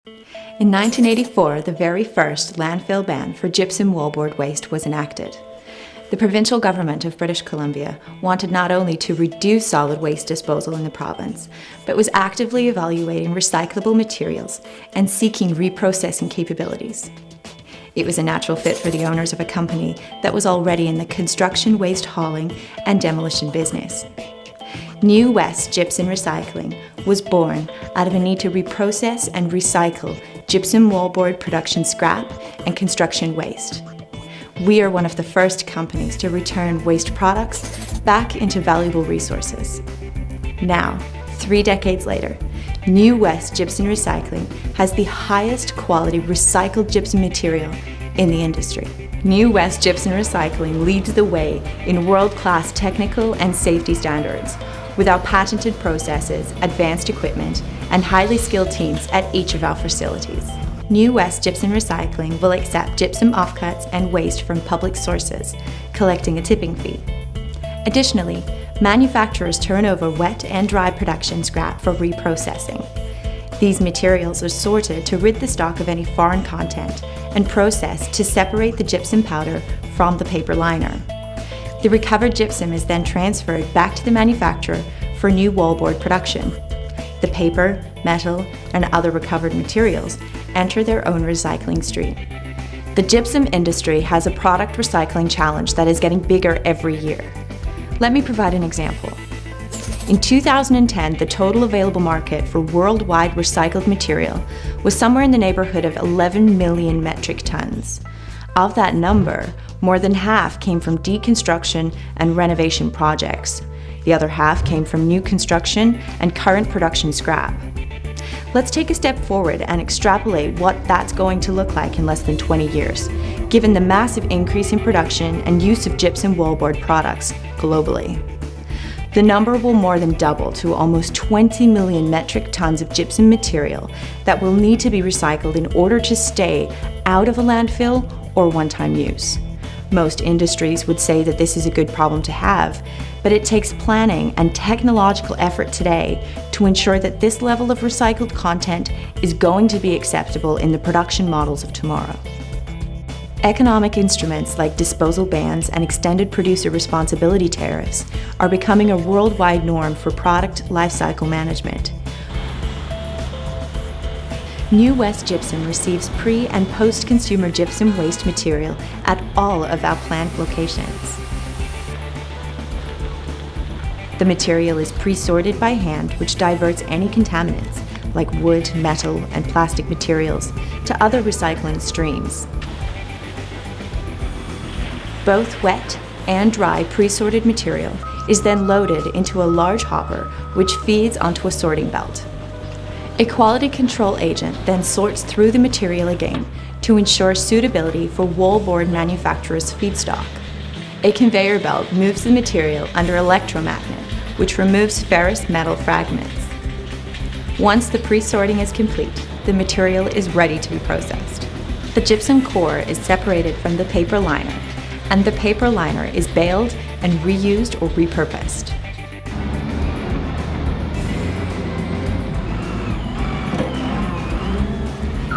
In 1984, the very first landfill ban for gypsum wallboard waste was enacted. The provincial government of British Columbia wanted not only to reduce solid waste disposal in the province, but was actively evaluating recyclable materials and seeking reprocessing capabilities. It was a natural fit for the owners of a company that was already in the construction waste hauling and demolition business. New West Gypsum Recycling was born out of a need to reprocess and recycle gypsum wallboard production scrap and construction waste. We are one of the first companies to return waste products back into valuable resources. Now, 3 decades later, New West Gypsum Recycling has the highest quality recycled gypsum material in the industry. New West Gypsum Recycling leads the way in world-class technical and safety standards, with our patented processes, advanced equipment, and highly skilled teams at each of our facilities. New West Gypsum Recycling will accept gypsum offcuts and waste from public sources, collecting a tipping fee. Additionally, manufacturers turn over wet and dry production scrap for reprocessing. These materials are sorted to rid the stock of any foreign content and processed to separate the gypsum powder from the paper liner. The recovered gypsum is then transferred back to the manufacturer for new wallboard production. The paper, metal, and other recovered materials enter their own recycling stream. The gypsum industry has a product recycling challenge that is getting bigger every year. Let me provide an example. In 2010, the total available market for worldwide recycled material was somewhere in the neighborhood of 11 million metric tons. Of that number, more than half came from deconstruction and renovation projects. The other half came from new construction and current production scrap. Let's take a step forward and extrapolate what that's going to look like in less than 20 years, given the massive increase in production and use of gypsum wallboard products globally. The number will more than double to almost 20 million metric tons of gypsum material that will need to be recycled in order to stay out of a landfill or one-time use. Most industries would say that this is a good problem to have, but it takes planning and technological effort today to ensure that this level of recycled content is going to be acceptable in the production models of tomorrow. Economic instruments like disposal bans and extended producer responsibility tariffs are becoming a worldwide norm for product lifecycle management. New West Gypsum receives pre- and post-consumer gypsum waste material at all of our plant locations. The material is pre-sorted by hand, which diverts any contaminants, like wood, metal, and plastic materials, to other recycling streams. Both wet and dry pre-sorted material is then loaded into a large hopper, which feeds onto a sorting belt. A quality control agent then sorts through the material again to ensure suitability for wallboard manufacturers' feedstock. A conveyor belt moves the material under electromagnet, which removes ferrous metal fragments. Once the pre-sorting is complete, the material is ready to be processed. The gypsum core is separated from the paper liner, and the paper liner is baled and reused or repurposed.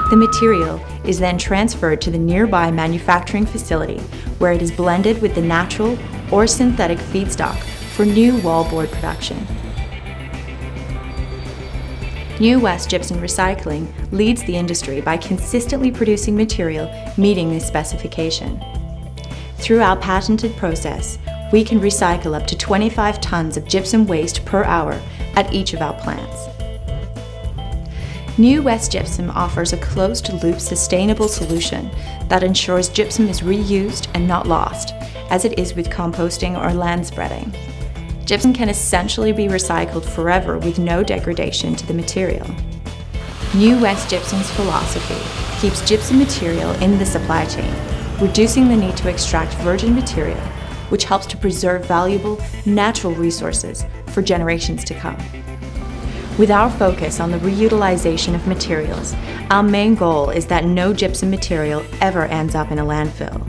The material is then transferred to the nearby manufacturing facility, where it is blended with the natural or synthetic feedstock for new wallboard production. New West Gypsum Recycling leads the industry by consistently producing material meeting this specification. Through our patented process, we can recycle up to 25 tons of gypsum waste per hour at each of our plants. New West Gypsum offers a closed-loop sustainable solution that ensures gypsum is reused and not lost, as it is with composting or land spreading. Gypsum can essentially be recycled forever with no degradation to the material. New West Gypsum's philosophy keeps gypsum material in the supply chain, reducing the need to extract virgin material, which helps to preserve valuable natural resources for generations to come. With our focus on the reutilization of materials, our main goal is that no gypsum material ever ends up in a landfill.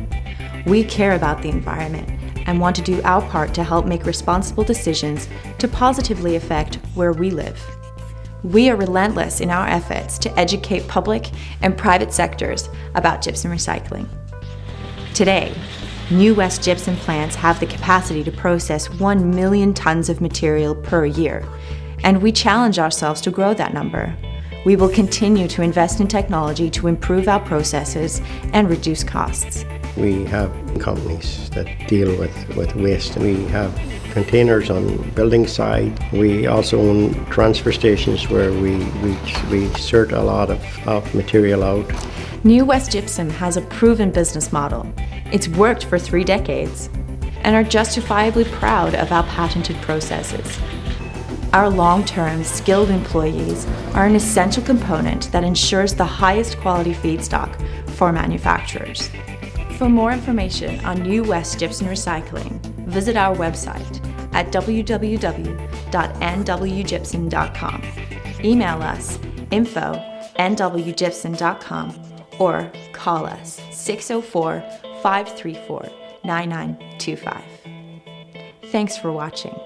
We care about the environment and want to do our part to help make responsible decisions to positively affect where we live. We are relentless in our efforts to educate public and private sectors about gypsum recycling. Today, New West gypsum plants have the capacity to process 1 million tons of material per year, and we challenge ourselves to grow that number. We will continue to invest in technology to improve our processes and reduce costs. We have companies that deal with waste. We have containers on building side. We also own transfer stations where we sort a lot of material out. New West Gypsum has a proven business model. It's worked for 3 decades and are justifiably proud of our patented processes. Our long-term, skilled employees are an essential component that ensures the highest quality feedstock for manufacturers. For more information on New West Gypsum Recycling, visit our website at www.nwgypsum.com. Email us info@nwgypsum.com or call us 604-534-9925. Thanks for watching.